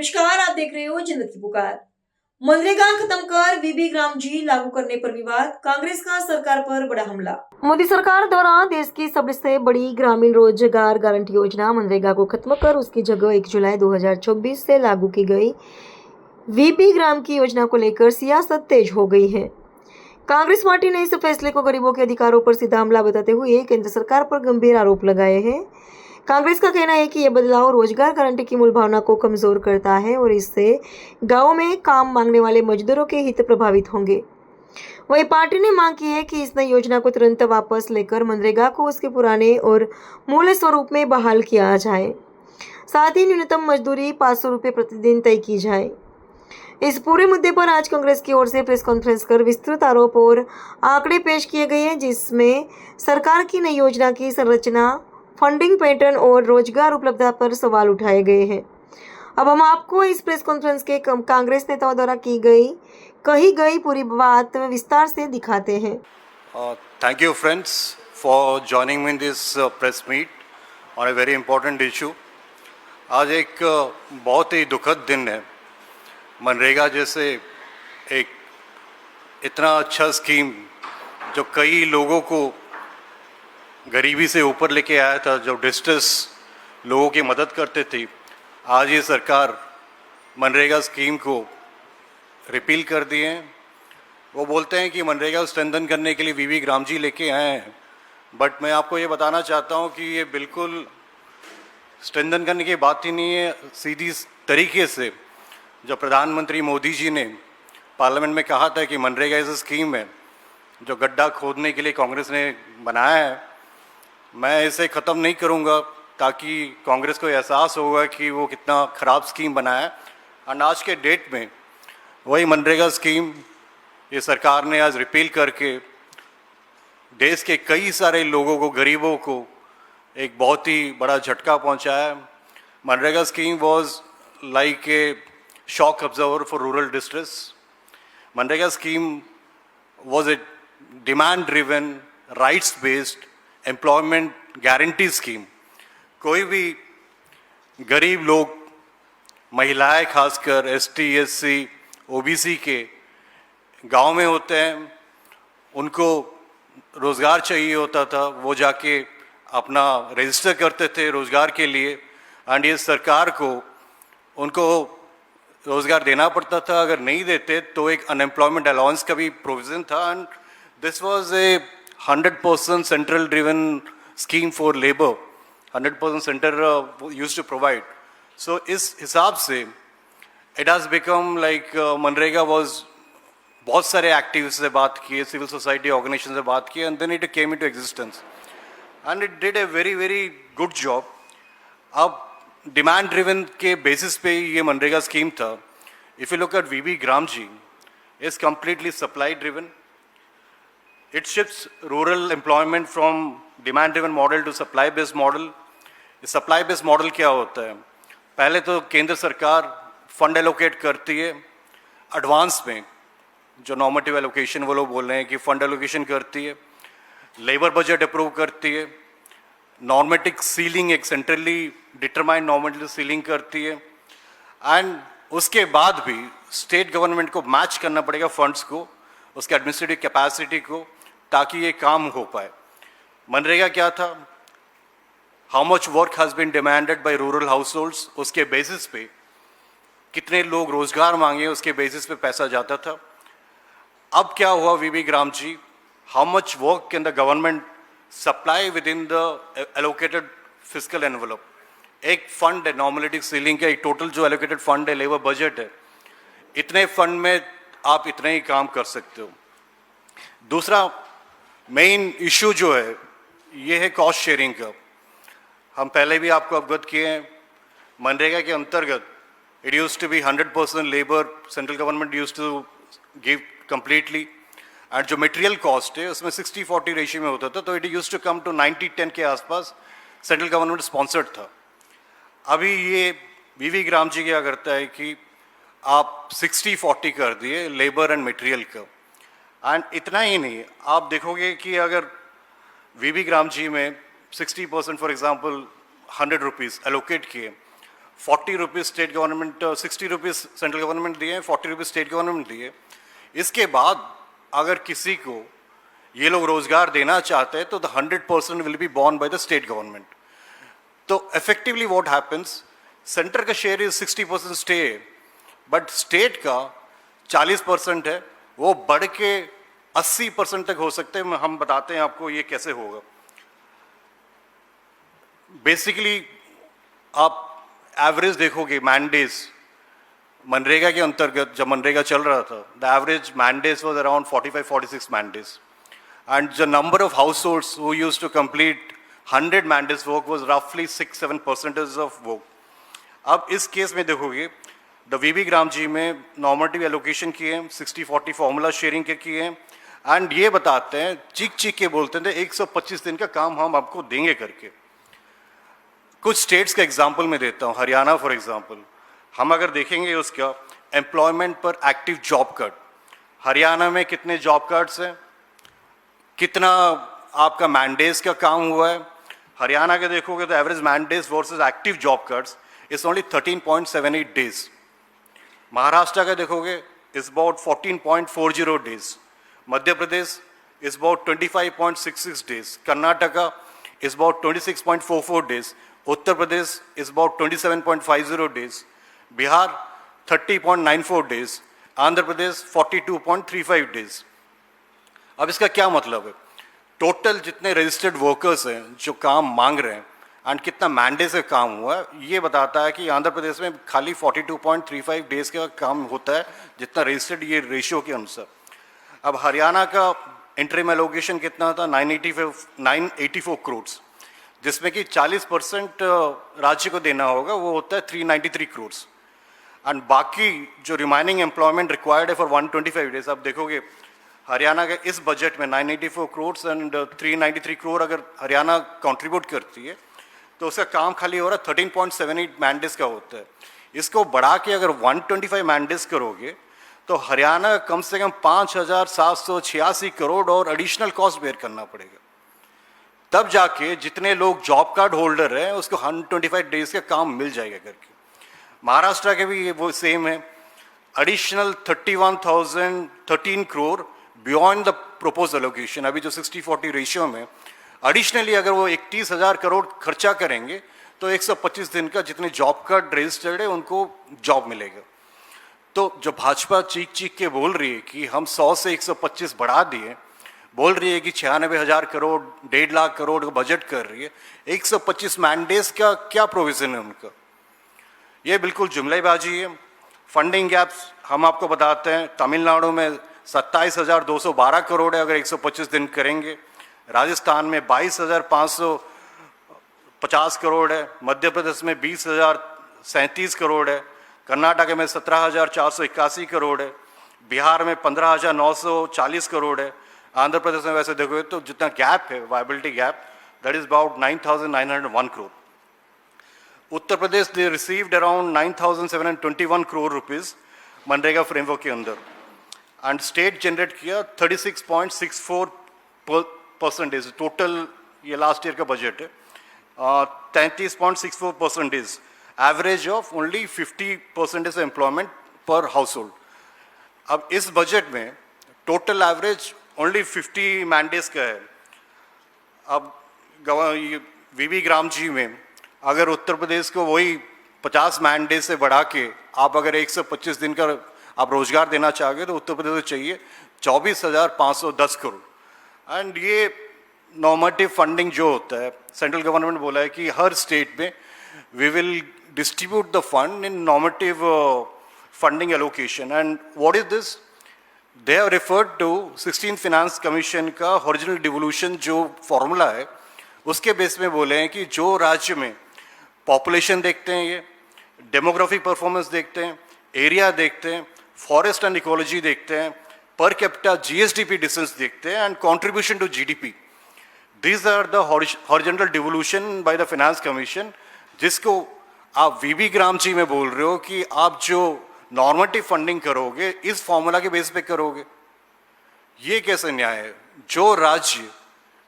नमस्कार, आप देख रहे हो जन्नत की पुकार। मनरेगा खत्म कर वीबी ग्राम जी लागू करने पर विवाद, कांग्रेस का सरकार पर बड़ा हमला। मोदी सरकार द्वारा देश की सबसे बड़ी ग्रामीण रोजगार गारंटी योजना मनरेगा को खत्म कर उसकी जगह 1 जुलाई 2024 से लागू की गई वीबी ग्राम की योजना को लेकर सियासत तेज हो गई है। कांग्रेस पार्टी ने इस फैसले को गरीबों के अधिकारों पर सीधा हमला बताते हुए केंद्र सरकार पर गंभीर आरोप लगाए हैं। कांग्रेस का कहना है कि यह बदलाव रोजगार गारंटी की मूल भावना को कमजोर करता है और इससे गांवों में काम मांगने वाले मजदूरों के हित प्रभावित होंगे। वहीं पार्टी ने मांग की है कि इस नई योजना को तुरंत वापस लेकर मनरेगा को उसके पुराने और मूल स्वरूप में बहाल किया जाए। साथ ही न्यूनतम मजदूरी 500 रुपये प्रतिदिन तय की जाए। इस पूरे मुद्दे पर आज कांग्रेस की ओर से प्रेस कॉन्फ्रेंस कर विस्तृत आरोप और आंकड़े पेश किए गए हैं, जिसमें सरकार की नई योजना की संरचना, फंडिंग पैटर्न और रोजगार उपलब्धता पर सवाल उठाए गए हैं। अब हम आपको इस प्रेस कॉन्फ्रेंस के कांग्रेस नेताओं द्वारा कही गई पूरी बात विस्तार से दिखाते हैं। Thank you friends for joining me in this press meet on a very important issue. आज एक बहुत ही दुखद दिन है। मनरेगा जैसे एक इतना अच्छा स्कीम जो कई लोगों को गरीबी से ऊपर लेके आया था, जो डिस्ट्रेस लोगों की मदद करते थे, आज ये सरकार मनरेगा स्कीम को रिपील कर दिए हैं। वो बोलते हैं कि मनरेगा स्ट्रेंथन करने के लिए वीवी ग्राम जी लेके आए हैं, बट मैं आपको ये बताना चाहता हूँ कि ये बिल्कुल स्ट्रेंथन करने की बात ही नहीं है। सीधी तरीके से जो प्रधानमंत्री मोदी जी ने पार्लियामेंट में कहा था कि मनरेगा इस स्कीम है जो गड्ढा खोदने के लिए कांग्रेस ने बनाया है, मैं इसे ख़त्म नहीं करूँगा ताकि कांग्रेस को एहसास होगा कि वो कितना ख़राब स्कीम बनाया है। और आज के डेट में वही मनरेगा स्कीम ये सरकार ने आज रिपील करके देश के कई सारे लोगों को, गरीबों को एक बहुत ही बड़ा झटका पहुंचाया है। MNREGA scheme was like a shock observer for rural distress. MNREGA scheme was a demand driven, rights based employment guarantee scheme. कोई भी गरीब लोग, महिलाएं खासकर एसटी, एससी, ओबीसी के गांव में होते हैं, उनको रोज़गार चाहिए होता था, वो जाके अपना रजिस्टर करते थे रोज़गार के लिए, एंड ये सरकार को उनको रोज़गार देना पड़ता था। अगर नहीं देते तो एक अनएम्प्लॉयमेंट अलाउंस का भी प्रोविज़न था, and this was a 100% central driven scheme for labour. 100% centre used to provide. So इस हिसाब से it has become like MNREGA was, बहुत सारे एक्टिविस्ट से बात किए, सिविल सोसाइटी ऑर्गेनाइजेशन से बात की, and then it came into existence and it did a very very good job. अब डिमांड ड्रिवन के बेसिस पे ये मनरेगा स्कीम था। If you look at VB gram G is completely supply driven. It shifts rural employment from demand-driven model to supply-based model. Supply-based model क्या होता है? पहले तो केंद्र सरकार फंड एलोकेट करती है एडवांस में, जो नॉर्मेटिव एलोकेशन वो लोग बोल रहे हैं कि फंड एलोकेशन करती है, लेबर बजट अप्रूव करती है, नॉर्मेटिव सीलिंग, एक सेंट्रली डिटरमाइंड नॉर्मेटिव सीलिंग करती है, एंड उसके बाद भी स्टेट गवर्नमेंट को मैच करना पड़ेगा फंड्स को, उसके एडमिनिस्ट्रेटिव कैपेसिटी को, ताकि ये काम हो पाए। मनरेगा क्या था? How much work has been demanded by rural household, उसके बेसिस पे कितने लोग रोजगार मांगे, उसके बेसिस पे पैसा जाता था। अब क्या हुआ VB gram G? How much work can the government supply within the allocated physical envelope. एक फंड है नॉर्मलिटी सीलिंग का, एक टोटल जो एलोकेटेड फंड है, लेबर बजट है, इतने फंड में आप इतने ही काम कर सकते हो। दूसरा मेन इशू जो है ये है कॉस्ट शेयरिंग का। हम पहले भी आपको अवगत किए हैं, मनरेगा के अंतर्गत it used to be 100% labour, central government used to give completely, and जो मटेरियल कॉस्ट है उसमें 60-40 रेशियो में होता था, तो it used to come to 90-10 के आसपास सेंट्रल गवर्नमेंट स्पॉन्सर्ड था। अभी ये वीवी ग्राम जी क्या करता है कि आप 60-40 कर दिए लेबर एंड मटेरियल का, एंड इतना ही नहीं, आप देखोगे कि अगर वीबी ग्राम जी में 60% फॉर एग्जांपल 100 रुपीज़ एलोकेट किए, 40 rupees state government, 60 rupees central government दिए, 40 रुपीज़ स्टेट गवर्नमेंट दिए। इसके बाद अगर किसी को ये लोग रोजगार देना चाहते हैं तो the 100% will be born by the state government. तो इफेक्टिवली व्हाट हैपेंस, सेंटर का share is 60% stay, but state का 40% है, वो बढ़ के 80% तक हो सकते हैं। हम बताते हैं आपको ये कैसे होगा। बेसिकली आप एवरेज देखोगे मैंडेज मनरेगा के अंतर्गत, जब मनरेगा चल रहा था, the average mandays was around 45-46 mandays, and the number of households who use to complete 100 mandays work was रफली 6-7% ऑफ वर्क। अब इस केस में देखोगे द वीबी ग्राम जी में नॉर्मेटिव एलोकेशन किए हैं, 60-40 फॉर्मूला शेयरिंग के किए हैं, एंड ये बताते हैं, चीख चीख के बोलते थे 125 दिन का काम हम आपको देंगे करके। कुछ स्टेट्स का एग्जांपल मैं देता हूँ, हरियाणा फॉर एग्जांपल, हम अगर देखेंगे उसका एम्प्लॉयमेंट पर एक्टिव जॉब कार्ड, हरियाणा में कितने जॉब कार्ड्स हैं, कितना आपका मैंडेज का काम हुआ है। हरियाणा के देखोगे तो average mandays versus active job cards is only 13.78 days. Maharashtra का देखोगे is about 14.40 days, Madhya Pradesh is about 25.66 days, Karnataka is about 26.44 days, Uttar Pradesh is about 27.50 days, Bihar 30.94 days, Andhra Pradesh 42.35 days. अब इसका क्या मतलब है, टोटल जितने रजिस्टर्ड वर्कर्स हैं जो काम मांग रहे हैं एंड कितना मैंडेज का काम हुआ है, ये बताता है कि आंध्र प्रदेश में खाली 42.35 डेज का काम होता है जितना रजिस्टर्ड, ये रेशियो के अनुसार। अब हरियाणा का इंटरिम एलोकेशन कितना था, 984 करोड़, जिसमें कि 40% राज्य को देना होगा, वो होता है 393 करोड़, एंड बाकी जो रिमाइनिंग एम्प्लॉयमेंट रिक्वायर्ड है फॉर 125 डेज। अब देखोगे हरियाणा के इस बजट में 984 करोड़ एंड 393 करोड़ अगर हरियाणा कंट्रीब्यूट करती है तो उसका काम खाली हो रहा है 13.78 मैंडेज का होता है। इसको बढ़ा के अगर 125 मैंडेज करोगे तो हरियाणा कम से कम 5,786 करोड़ और एडिशनल कॉस्ट बेयर करना पड़ेगा, तब जाके जितने लोग जॉब कार्ड होल्डर हैं उसको 125 डेज का काम मिल जाएगा करके। महाराष्ट्र के भी ये वो सेम है, additional 31,013 crore beyond the propose allocation. अभी जो 60-40 रेशियो में एडिशनली अगर वो 31,000 करोड़ खर्चा करेंगे तो 125 दिन का जितने जॉब कार्ड रजिस्टर्ड है उनको जॉब मिलेगा। तो जो भाजपा चीख चीख के बोल रही है कि हम 100 से 125 बढ़ा दिए, बोल रही है कि 96,000 करोड़ 1.5 लाख करोड़ का बजट कर रही है, 125 मैंडेज का क्या प्रोविजन है उनका, ये बिल्कुल जुमलेबाजी है। फंडिंग गैप्स हम आपको बताते हैं, तमिलनाडु में 27,212 करोड़ है अगर 125 दिन करेंगे, राजस्थान में 22,550 करोड़ है, मध्य प्रदेश में 20,037 करोड़ है, कर्नाटक में 17,481 करोड़ है, बिहार में 15,940 करोड़ है, आंध्र प्रदेश में वैसे देखोगे तो जितना गैप है viability gap that is about 9,901 crore. Uttar Pradesh they received around 9,721 crore rupees MNREGA framework के अंदर, एंड स्टेट जनरेट किया 36.64% टोटल, ये लास्ट ईयर का बजट है, 33.64%, एवरेज ऑफ ओनली 50% एम्प्लॉयमेंट पर हाउस होल्ड। अब इस बजट में टोटल एवरेज ओनली 50 मैंडेज का है। अब वीबी ग्राम जी में अगर उत्तर प्रदेश को वही 50 मैंडेज से बढ़ा के आप अगर 125 दिन का आप रोजगार देना चाहोगे तो उत्तर प्रदेश को चाहिए 24,510 करोड़। एंड ये नॉर्मेटिव फंडिंग जो होता है, सेंट्रल गवर्नमेंट बोला है कि हर स्टेट में we will distribute the fund in normative funding allocation. And what is this, they have referred to 16th finance commission का हॉरिजॉन्टल डिवोल्यूशन जो फॉर्मूला है, उसके बेस में बोले हैं कि जो राज्य में पॉपुलेशन देखते हैं, ये डेमोग्राफिक परफॉर्मेंस देखते हैं, एरिया देखते हैं, फॉरेस्ट एंड इकोलॉजी देखते हैं, पर कैपिटा जीएसडीपी डिस्टेंस देखते हैं, and contribution to GDP, these are the horizontal devolution by the finance commission, जिसको आप वीबी ग्राम जी में बोल रहे हो कि आप जो नॉर्मेटिव फंडिंग करोगे इस फॉर्मूला के बेस पे करोगे। ये कैसे न्याय है? जो राज्य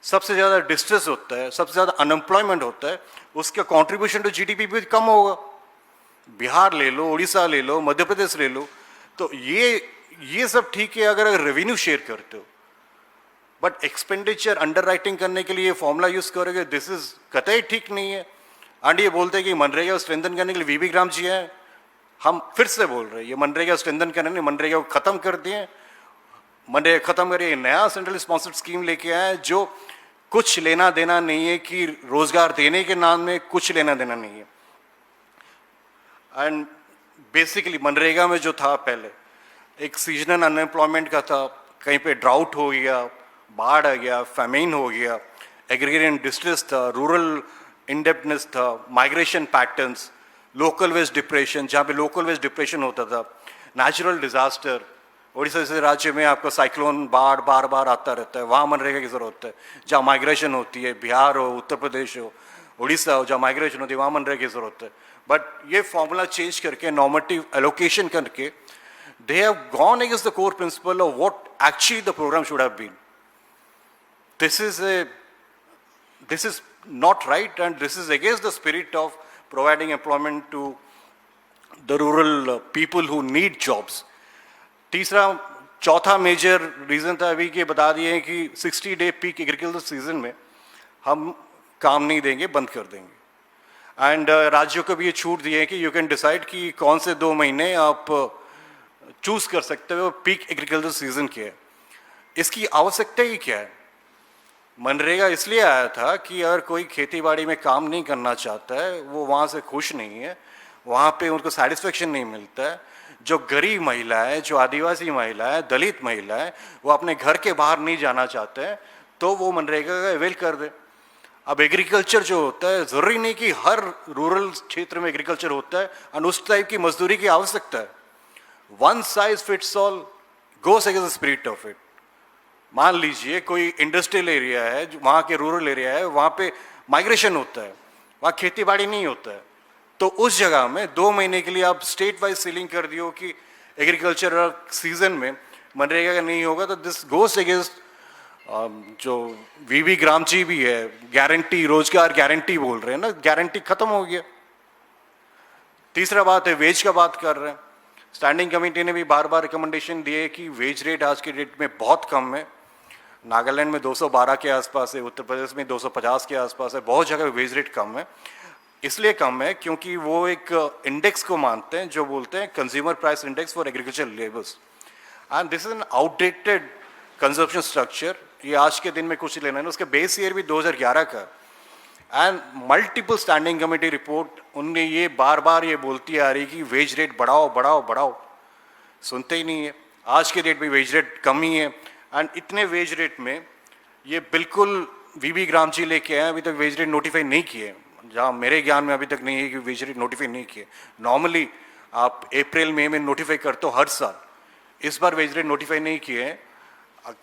सबसे ज़्यादा डिस्ट्रेस होता है, सबसे ज़्यादा अनएम्प्लॉयमेंट होता है, उसका कंट्रीब्यूशन टू जीडीपी भी कम होगा। बिहार ले लो, उड़ीसा ले लो, मध्य प्रदेश ले लो, तो ये सब ठीक है अगर रेवेन्यू शेयर करते हो, बट एक्सपेंडिचर अंडर राइटिंग करने के लिए फॉर्मूला यूज करोगे, दिस इज कतई ठीक नहीं है। एंड ये बोलते हैं कि मनरेगा स्ट्रेंथन करने के लिए वीबी ग्राम जी हैं, हम फिर से बोल रहे हैं ये मनरेगा स्ट्रेंथन करने नहीं, मनरेगा को खत्म कर दिए, मनरेगा खत्म करिए, नया सेंट्रल स्पॉन्सर्ड स्कीम लेके आए जो कुछ लेना देना नहीं है, कि रोजगार देने के नाम में कुछ लेना देना नहीं है। एंड बेसिकली मनरेगा में जो था पहले एक सीजनल अनएम्प्लॉयमेंट का था, कहीं पे ड्राउट हो गया, बाढ़ आ गया, फैमिन हो गया, एग्रीगेरियन डिस्ट्रेस था, रूरल इंडेप्टनेस था, migration patterns, local waste depression, जहाँ पे लोकल वेस्ट डिप्रेशन होता था, नेचुरल डिजास्टर, उड़ीसा जैसे राज्य में आपका साइक्लोन बाढ़ बार बार आता रहता है, वहाँ मनरेगा की जरूरत है। जहाँ माइग्रेशन होती है, बिहार हो, उत्तर प्रदेश हो, उड़ीसा हो, जहाँ माइग्रेशन होती है वहाँ मनरेगा की जरूरत है। बट ये फॉर्मूला चेंज करके नॉर्मेटिव एलोकेशन करके they have gone against the core principle of what actually the program should have been. This is not right, and this is against the spirit of providing employment to the rural people who need jobs. चौथा major reason था अभी कि बता दिए कि 60 day peak agriculture season में हम काम नहीं देंगे, बंद कर देंगे। एंड राज्यों को भी ये छूट दी है कि यू कैन डिसाइड कि कौन से 2 महीने आप चूज कर सकते हो पीक एग्रीकल्चर सीजन के है। इसकी आवश्यकता ही क्या है? मनरेगा इसलिए आया था कि अगर कोई खेती बाड़ी में काम नहीं करना चाहता है, वो वहाँ से खुश नहीं है, वहाँ पे उनको सेटिस्फेक्शन नहीं मिलता है, जो गरीब महिला है, जो आदिवासी महिला है, दलित महिला है, वो अपने घर के बाहर नहीं जाना चाहते हैं, तो वो मनरेगा का अवेल कर दे। अब एग्रीकल्चर जो होता है, जरूरी नहीं कि हर रूरल क्षेत्र में एग्रीकल्चर होता है और उस टाइप की मजदूरी की आवश्यकता है। One size fits all goes against the spirit of it. मान लीजिए कोई इंडस्ट्रियल एरिया है, वहाँ के रूरल एरिया है, वहाँ पे माइग्रेशन होता है, वहाँ खेती बाड़ी नहीं होता है, तो उस जगह में 2 महीने के लिए आप स्टेट वाइज सीलिंग कर दियो कि एग्रीकल्चर सीजन में मनरेगा का नहीं होगा, तो दिस गोस अगेंस्ट जो वीबी ग्राम जी भी है, गारंटी, रोजगार गारंटी बोल रहे हैं ना, गारंटी खत्म हो गया। तीसरा बात है वेज का बात कर रहे हैं। स्टैंडिंग कमेटी ने भी बार बार रिकमेंडेशन दिए कि वेज रेट आज के डेट में बहुत कम है। नागालैंड में 212 के आसपास है, उत्तर प्रदेश में 250 के आसपास है, बहुत जगह वेज रेट कम है। इसलिए कम है क्योंकि वो एक इंडेक्स को मानते हैं जो बोलते हैं consumer price index for agriculture labours, and this is an outdated consumption structure. ये आज के दिन में कुछ लेना है, उसके बेस ईयर भी 2011 का। And multiple standing committee report, उनने ये बार बार ये बोलती आ रही कि वेज रेट बढ़ाओ बढ़ाओ बढ़ाओ, सुनते ही नहीं है। आज के डेट में वेज रेट कम ही है, एंड इतने वेज रेट में ये बिल्कुल वीबी ग्राम जी लेके आए, अभी तक वेज रेट नोटिफाई नहीं किए, जहाँ मेरे ज्ञान में अभी तक नहीं है कि वेज रेट नोटिफाई नहीं किए। नॉर्मली आप अप्रैल मई में नोटिफाई करते हो हर साल, इस बार वेज रेट नोटिफाई नहीं किए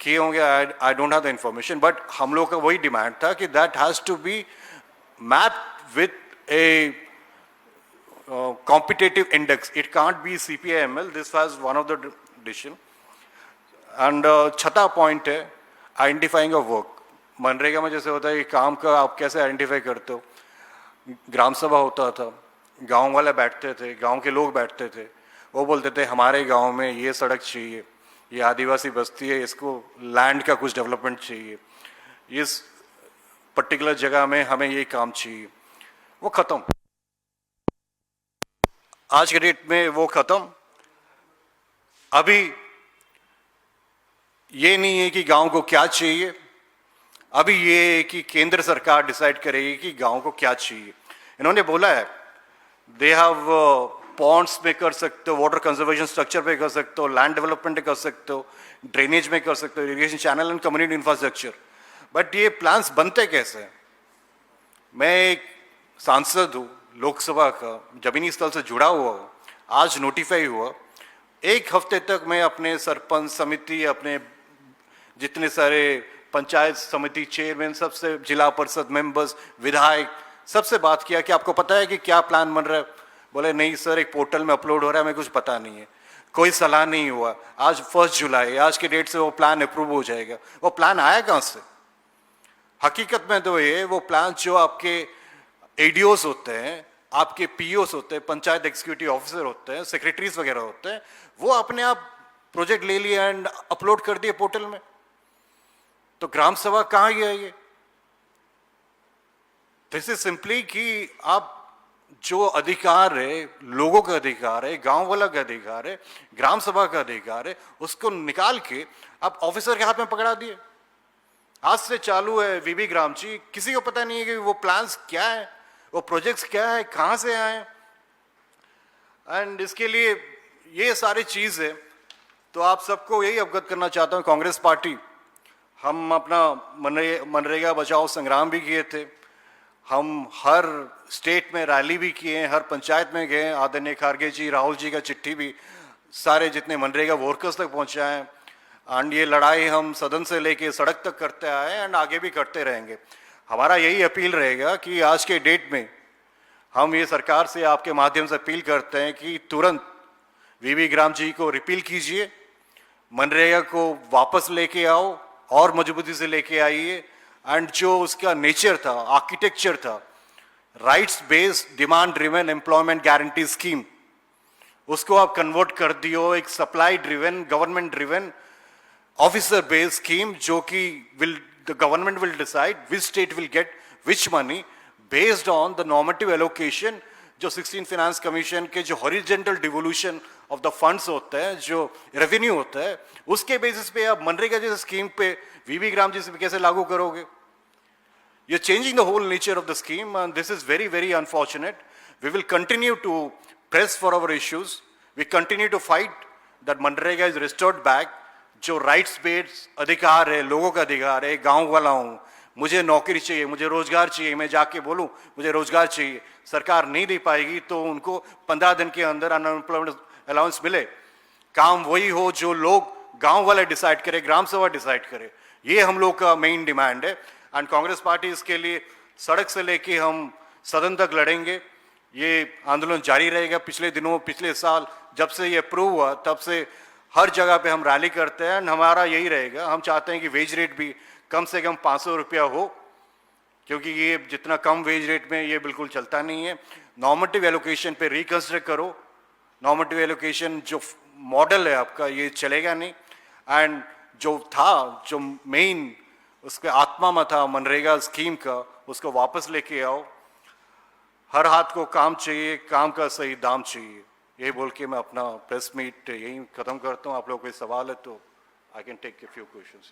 होंगे, I don't have the information, but हम लोग का वही डिमांड था कि that has to be mapped with a competitive index. It can't be CPIML. This was one of the decision. And छठा पॉइंट है आइडेंटिफाइंग ऑफ वर्क। मनरेगा में जैसे होता है कि काम का आप कैसे आइडेंटिफाई करते हो, ग्राम सभा होता था, गांव वाले बैठते थे, गांव के लोग बैठते थे, वो बोलते थे हमारे गांव में ये सड़क चाहिए, ये आदिवासी बस्ती है, इसको लैंड का कुछ डेवलपमेंट चाहिए, इस पर्टिकुलर जगह में हमें ये काम चाहिए। वो खत्म, आज के डेट में वो खत्म। अभी ये नहीं है कि गांव को क्या चाहिए, अभी ये है कि केंद्र सरकार डिसाइड करेगी कि गांव को क्या चाहिए। इन्होंने बोला है दे हैव पॉन्ड्स में कर सकते हो, वाटर कंजर्वेशन स्ट्रक्चर पे कर सकते हो, लैंड डेवलपमेंट कर सकते हो, ड्रेनेज में कर सकते हो, irrigation channel and community infrastructure. But ये प्लान्स बनते कैसे हैं? मैं एक सांसद हूँ लोकसभा का, जमीनी स्थल से जुड़ा हुआ हूँ, आज नोटिफाई हुआ। एक हफ्ते तक मैं अपने सरपंच समिति, अपने जितने सारे पंचायत समिति चेयरमैन, सबसे जिला परिषद मेंबर्स, विधायक, सबसे बात किया कि आपको पता है कि क्या प्लान बन रहा है? बोले नहीं सर, एक पोर्टल में अपलोड हो रहा है, हमें कुछ पता नहीं है, कोई सलाह नहीं हुआ। आज 1 जुलाई, आज के डेट से वो प्लान अप्रूव हो जाएगा। वो प्लान आया कहाँ से? हकीकत में तो ये वो प्लान जो आपके एडीओस होते हैं, आपके पीओस होते हैं, पंचायत एग्जीक्यूटिव ऑफिसर होते हैं, सेक्रेटरीज वगैरह होते हैं, वो अपने आप प्रोजेक्ट ले लिए एंड अपलोड कर दिए पोर्टल में। तो ग्राम सभा कहाँ गया ये? दिस इज सिंपली कि आप जो अधिकार है, लोगों का अधिकार है, गांव वाला का अधिकार है, ग्राम सभा का अधिकार है, उसको निकाल के आप ऑफिसर के हाथ में पकड़ा दिए। आज से चालू है वीबी ग्राम जी, किसी को पता नहीं है कि वो प्लान्स क्या है, वो प्रोजेक्ट्स क्या है, कहां से आए। एंड इसके लिए ये सारी चीज है। तो आप सबको यही अवगत करना चाहता हूं, कांग्रेस पार्टी, हम अपना मनरेगा बचाओ संग्राम भी किए थे, हम हर स्टेट में रैली भी किए, हर पंचायत में गए, आदरणीय खारगे जी, राहुल जी का चिट्ठी भी सारे जितने मनरेगा वर्कर्स तक पहुंचाए। एंड ये लड़ाई हम सदन से लेके सड़क तक करते आए एंड आगे भी करते रहेंगे। हमारा यही अपील रहेगा कि आज के डेट में हम ये सरकार से आपके माध्यम से अपील करते हैं कि तुरंत वीबी ग्राम जी को रिपील कीजिए, मनरेगा को वापस लेके आओ और मजबूती से लेके आइए। एंड जो उसका नेचर था, आर्किटेक्चर था, rights based demand driven employment guarantee scheme, उसको आप कन्वर्ट कर दियो एक supply driven, government driven, officer based scheme, जो कि the government will decide which state will get which money based on the normative allocation। जो 16 finance commission के जो horizontal devolution of the funds होते हैं, जो रेवेन्यू होता है, उसके बेसिस पे आप मनरेगा जैसे स्कीम पे वीबी ग्राम जी से कैसे लागू करोगे? You're changing the whole nature of the scheme, and this is very, very unfortunate. We will continue to press for our issues. We continue to fight that MNREGA is restored back। जो rights based अधिकार है, लोगों का अधिकार है, गांव वाला हूं, मुझे नौकरी चाहिए, मुझे रोजगार चाहिए, मैं जाके बोलूं मुझे रोजगार चाहिए, सरकार नहीं दे पाएगी तो उनको 15 दिन के अंदर अनएम्प्लॉयमेंट अलाउंस मिले। काम वही हो जो लोग गांव वाले डिसाइड करे, ग्राम सभा डिसाइड करे, ये हम लोग का मेन डिमांड है। एंड कांग्रेस पार्टी इसके लिए सड़क से लेके हम सदन तक लड़ेंगे। ये आंदोलन जारी रहेगा। पिछले दिनों, पिछले साल जब से ये अप्रूव हुआ तब से हर जगह पे हम रैली करते हैं। हमारा यही रहेगा, हम चाहते हैं कि वेज रेट भी कम से कम 500 रुपया हो, क्योंकि ये जितना कम वेज रेट में ये बिल्कुल चलता नहीं है। नॉर्मेटिव एलोकेशन पे रिकंसिडर करो। नॉर्मेटिव एलोकेशन जो मॉडल है आपका, ये चलेगा नहीं। एंड जो था, जो मेन उसके आत्मा में था मनरेगा स्कीम का, उसको वापस लेके आओ। हर हाथ को काम चाहिए, काम का सही दाम चाहिए। ये बोल के मैं अपना प्रेस मीट यही खत्म करता हूँ। आप लोगों को कोई सवाल है तो I can take a few questions.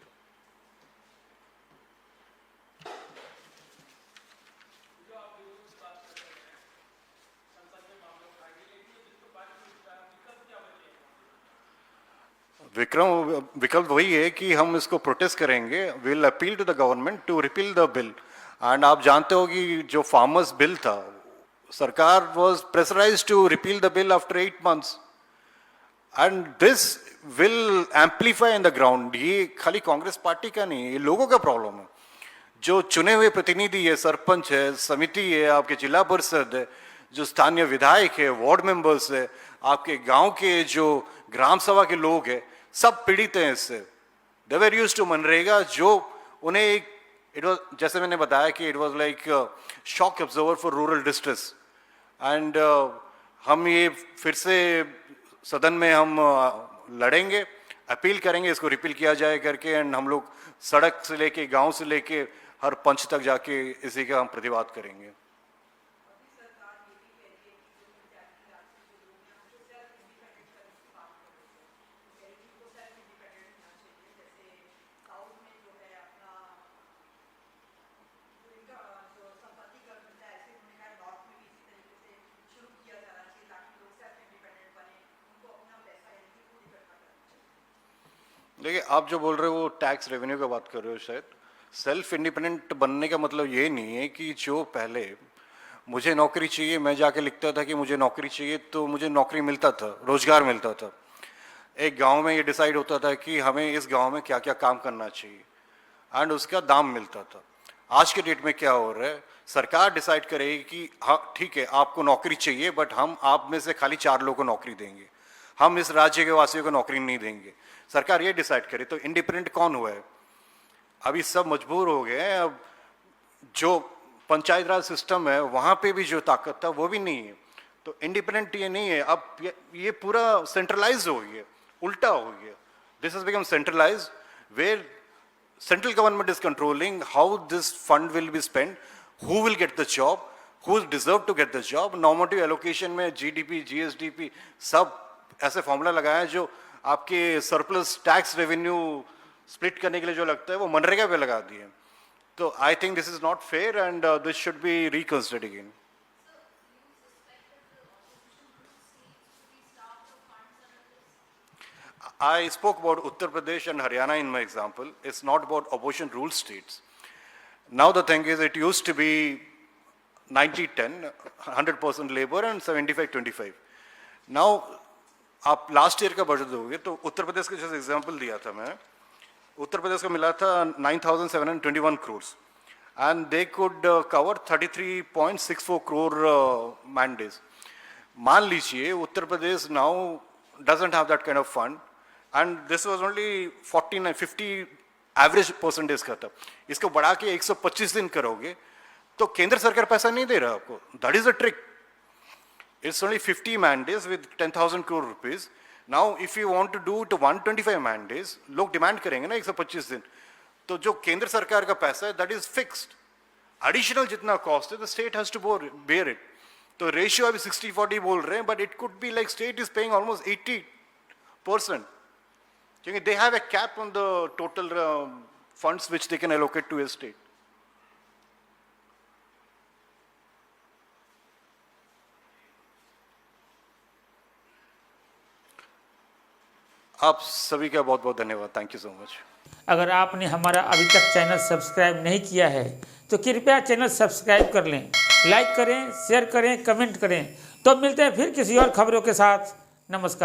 विकल्प वही है कि हम इसको प्रोटेस्ट करेंगे। Will appeal to the government to repeal the bill. And आप जानते हो कि जो फार्मर्स बिल था, सरकार was pressurized to repeal the bill after 8 months, and this will amplify in the ground। ये खाली कांग्रेस पार्टी का नहीं है, ये लोगों का प्रॉब्लम है। जो चुने हुए प्रतिनिधि है, सरपंच है, समिति है, आपके जिला परिषद है, जो स्थानीय विधायक है, वार्ड मेंबर्स है, आपके गांव के जो ग्राम सभा के लोग हैं, सब पीड़ित हैं इससे। दे वर यूज्ड टू मनरेगा, जो उन्हें एक इट वाज, जैसे मैंने बताया कि it was like shock absorber for rural distress. And हम ये फिर से सदन में हम लड़ेंगे, अपील करेंगे इसको रिपील किया जाए करके। एंड हम लोग सड़क से लेके, गांव से लेके हर पंच तक जाके इसी का हम प्रतिवाद करेंगे। देखिए, आप जो बोल रहे हो वो टैक्स रेवेन्यू का बात कर रहे हो शायद। सेल्फ इंडिपेंडेंट बनने का मतलब ये नहीं है कि जो पहले मुझे नौकरी चाहिए, मैं जाके लिखता था कि मुझे नौकरी चाहिए तो मुझे नौकरी मिलता था, रोजगार मिलता था। एक गांव में ये डिसाइड होता था कि हमें इस गांव में क्या क्या काम करना चाहिए एंड उसका दाम मिलता था। आज के डेट में क्या हो रहा है, सरकार डिसाइड करेगी कि हाँ ठीक है, आपको नौकरी चाहिए, बट हम आप में से खाली 4 लोगों को नौकरी देंगे, हम इस राज्य के वासियों को नौकरी नहीं देंगे। सरकार ये डिसाइड करे तो इंडिपेंडेंट कौन हुआ है? अभी सब मजबूर हो गए हैं। अब जो पंचायत राज सिस्टम है वहाँ पे भी जो ताकत था वो भी नहीं है। तो इंडिपेंडेंट ये नहीं है, अब ये पूरा सेंट्रलाइज हो गया, उल्टा हो गया। This has become centralise where central government is controlling how this fund will be spent, who will get the job, who is deserved to get the job. Normative allocation में GDP, GSDP सब ऐसे formula लगाया जो आपके surplus tax revenue split करने के लिए जो लगता है वो मनरेगा पे लगा दिए। तो I think this is not fair and this should be reconsidered again. I spoke about Uttar Pradesh and Haryana in my example. It's not about opposition rule states. Now the thing is, it used to be 90-10, 100% labor and 75-25. Now, आप last year का budget दोगे तो उत्तर प्रदेश का जैसे example दिया था मैं, उत्तर प्रदेश को मिला था 9,721 crores and they could cover 33.64 crore man days. मान लीजिए Uttar Pradesh now doesn't have that kind of fund and this was only 50 average percentage का था। इसको बढ़ा के 125 दिन करोगे तो केंद्र सरकार पैसा नहीं दे रहा आपको। That is a trick. It's only 50 mandays with 10,000 crore rupees. Now if you want to do it 125 mandays, लोग डिमांड करेंगे ना 125 दिन, तो जो केंद्र सरकार का पैसा है दैट इज फिक्स्ड। एडिशनल जितना कॉस्ट है the state has to bear it. तो रेशियो अभी 60-40 बोल रहे हैं, but it could be like state is paying almost 80%, क्योंकि they have a cap on the total funds which they can allocate to a state. आप सभी का बहुत बहुत धन्यवाद। Thank you so much. अगर आपने हमारा अभी तक चैनल सब्सक्राइब नहीं किया है तो कृपया चैनल सब्सक्राइब कर लें, लाइक करें, शेयर करें, कमेंट करें। तो मिलते हैं फिर किसी और खबरों के साथ। नमस्कार।